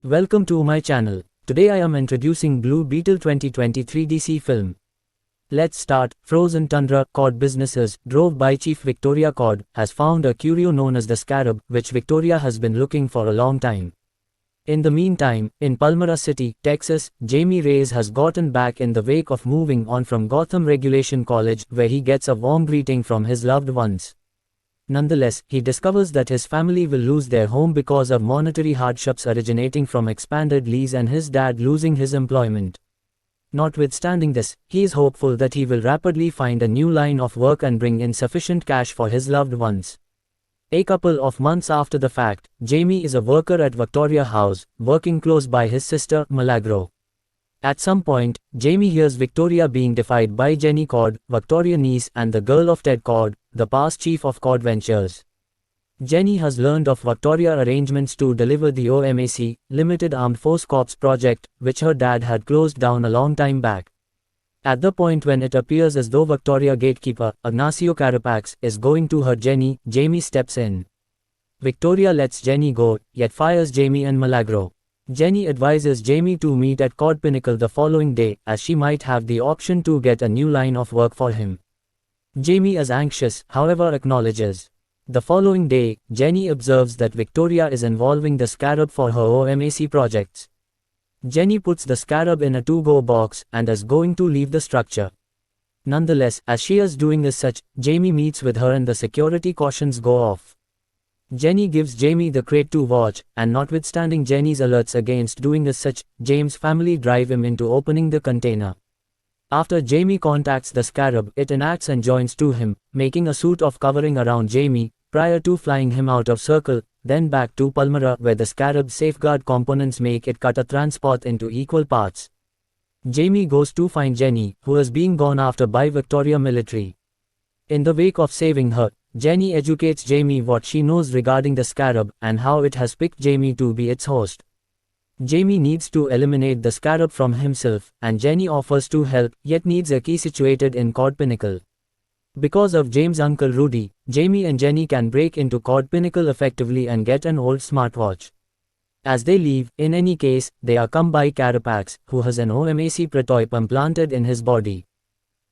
Welcome to my channel. Today I am introducing Blue Beetle 2023 DC film. Let's start. Frozen tundra. Cod businesses, drove by Chief Victoria Cod, has found a curio known as the Scarab, which Victoria has been looking for a long time. In the meantime, in Palmera City, Texas, Jaime Reyes has gotten back in the wake of moving on from Gotham Regulation College, where he gets a warm greeting from his loved ones. Nonetheless, he discovers that his family will lose their home because of monetary hardships originating from expanded lease and his dad losing his employment. Notwithstanding this, he is hopeful that he will rapidly find a new line of work and bring in sufficient cash for his loved ones. A couple of months after the fact, Jaime is a worker at Victoria House, working close by his sister, Milagro. At some point, Jaime hears Victoria being defied by Jenny Cod, Victoria's niece and the girl of Ted Cod, the past chief of Cod Ventures. Jenny has learned of Victoria's arrangements to deliver the OMAC, Limited Armed Force Corps project, which her dad had closed down a long time back. At the point when it appears as though Victoria gatekeeper, Ignacio Carapax, is going to hurt Jenny, Jaime steps in. Victoria lets Jenny go, yet fires Jaime and Milagro. Jenny advises Jaime to meet at Cod Pinnacle the following day, as she might have the option to get a new line of work for him. Jaime is anxious, however acknowledges. The following day, Jenny observes that Victoria is involving the Scarab for her OMAC projects. Jenny puts the Scarab in a to-go box, and is going to leave the structure. Nonetheless, as she is doing as such, Jaime meets with her and the security cautions go off. Jenny gives Jaime the crate to watch, and notwithstanding Jenny's alerts against doing as such, James' family drive him into opening the container. After Jaime contacts the Scarab, it enacts and joins to him, making a suit of covering around Jaime, prior to flying him out of circle, then back to Palmera where the Scarab's safeguard components make it cut a transport into equal parts. Jaime goes to find Jenny, who is being gone after by Victoria military. In the wake of saving her, Jenny educates Jaime what she knows regarding the Scarab, and how it has picked Jaime to be its host. Jaime needs to eliminate the Scarab from himself, and Jenny offers to help, yet needs a key situated in Cod Pinnacle. Because of James' uncle Rudy, Jaime and Jenny can break into Cod Pinnacle effectively and get an old smartwatch. As they leave, in any case, they are come by Carapax, who has an OMAC prototype implanted in his body.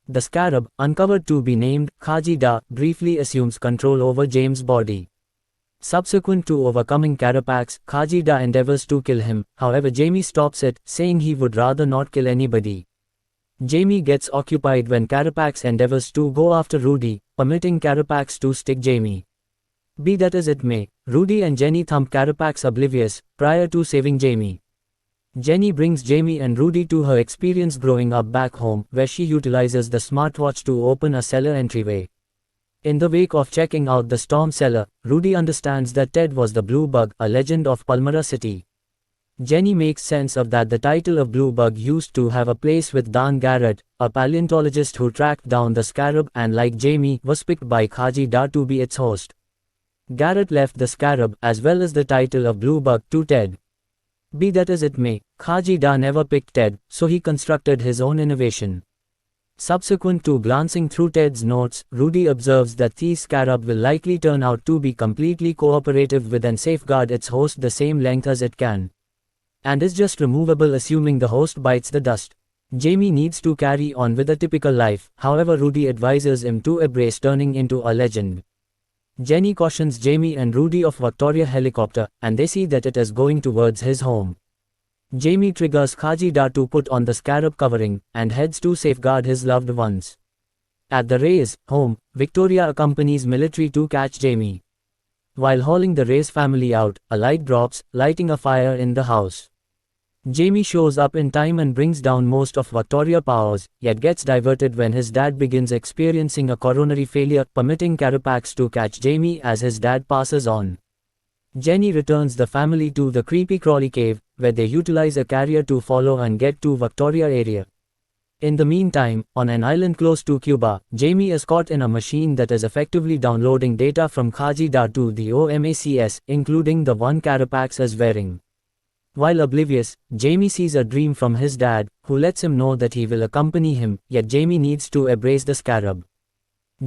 The Scarab, uncovered to be named Khaji, briefly assumes control over James' body. Subsequent to overcoming Carapax, Khaji endeavors to kill him, however Jaime stops it, saying he would rather not kill anybody. Jaime gets occupied when Carapax endeavors to go after Rudy, permitting Carapax to stick Jaime. Be that as it may, Rudy and Jenny thump Carapax oblivious, prior to saving Jaime. Jenny brings Jaime and Rudy to her experience growing up back home, where she utilizes the smartwatch to open a cellar entryway. In the wake of checking out the storm cellar, Rudy understands that Ted was the Blue Bug, a legend of Palmera City. Jenny makes sense of that the title of Blue Bug used to have a place with Dan Garrett, a paleontologist who tracked down the Scarab and like Jaime, was picked by Khaji to be its host. Garrett left the Scarab, as well as the title of Blue Bug, to Ted. Be that as it may, Khaji never picked Ted, so he constructed his own innovation. Subsequent to glancing through Ted's notes, Rudy observes that the Scarab will likely turn out to be completely cooperative with and safeguard its host the same length as it can. And is just removable assuming the host bites the dust. Jaime needs to carry on with a typical life, however Rudy advises him to embrace turning into a legend. Jenny cautions Jaime and Rudy of Victoria helicopter, and they see that it is going towards his home. Jaime triggers Khaji to put on the Scarab covering, and heads to safeguard his loved ones. At the Reyes' home, Victoria accompanies military to catch Jaime. While hauling the Reyes family out, a light drops, lighting a fire in the house. Jaime shows up in time and brings down most of Victoria's powers, yet gets diverted when his dad begins experiencing a coronary failure, permitting Carapax to catch Jaime as his dad passes on. Jenny returns the family to the creepy crawly cave, where they utilize a carrier to follow and get to Victoria area. In the meantime, on an island close to Cuba, Jaime is caught in a machine that is effectively downloading data from Khaji to the OMACS, including the one Carapax is wearing. While oblivious, Jaime sees a dream from his dad, who lets him know that he will accompany him, yet Jaime needs to embrace the Scarab.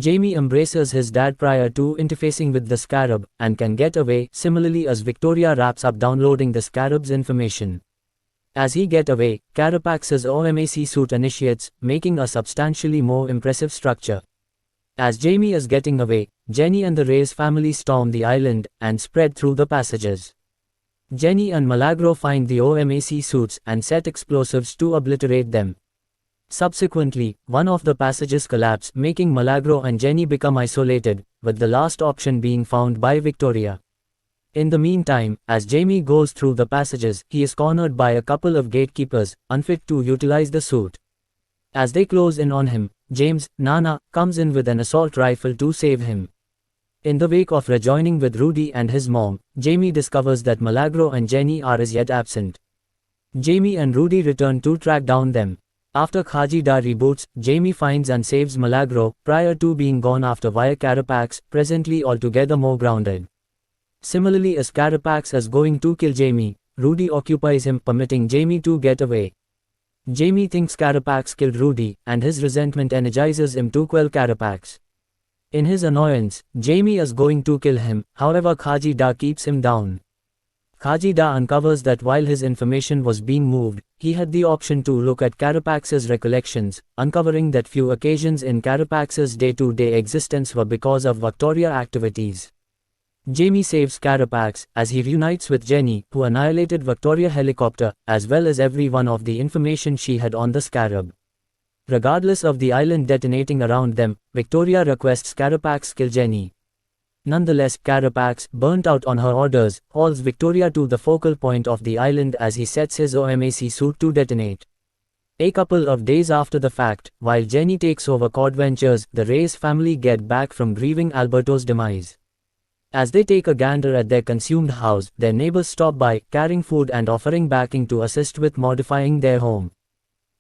Jaime embraces his dad prior to interfacing with the Scarab, and can get away, similarly as Victoria wraps up downloading the Scarab's information. As he gets away, Carapax's OMAC suit initiates, making a substantially more impressive structure. As Jaime is getting away, Jenny and the Reyes family storm the island, and spread through the passages. Jenny and Milagro find the OMAC suits and set explosives to obliterate them. Subsequently, one of the passages collapses, making Milagro and Jenny become isolated, with the last option being found by Victoria. In the meantime, as Jaime goes through the passages, he is cornered by a couple of gatekeepers, unfit to utilize the suit. As they close in on him, James, Nana, comes in with an assault rifle to save him. In the wake of rejoining with Rudy and his mom, Jaime discovers that Milagro and Jenny are as yet absent. Jaime and Rudy return to track down them. After Khaji reboots, Jaime finds and saves Milagro, prior to being gone after via Carapax, presently altogether more grounded. Similarly as Carapax is going to kill Jaime, Rudy occupies him, permitting Jaime to get away. Jaime thinks Carapax killed Rudy, and his resentment energizes him to quell Carapax. In his annoyance, Jaime is going to kill him, however Khaji keeps him down. Khaji uncovers that while his information was being moved, he had the option to look at Carapax's recollections, uncovering that few occasions in Carapax's day-to-day existence were because of Victoria activities. Jaime saves Carapax, as he reunites with Jenny, who annihilated Victoria helicopter, as well as every one of the information she had on the Scarab. Regardless of the island detonating around them, Victoria requests Carapax kill Jenny. Nonetheless, Carapax, burnt out on her orders, hauls Victoria to the focal point of the island as he sets his OMAC suit to detonate. A couple of days after the fact, while Jenny takes over Cod Ventures, the Reyes family get back from grieving Alberto's demise. As they take a gander at their consumed house, their neighbors stop by, carrying food and offering backing to assist with modifying their home.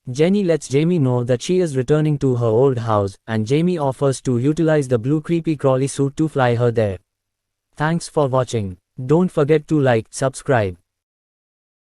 Jenny lets Jaime know that she is returning to her old house, and Jaime offers to utilize the blue creepy crawly suit to fly her there. Thanks for watching. Don't forget to like, subscribe.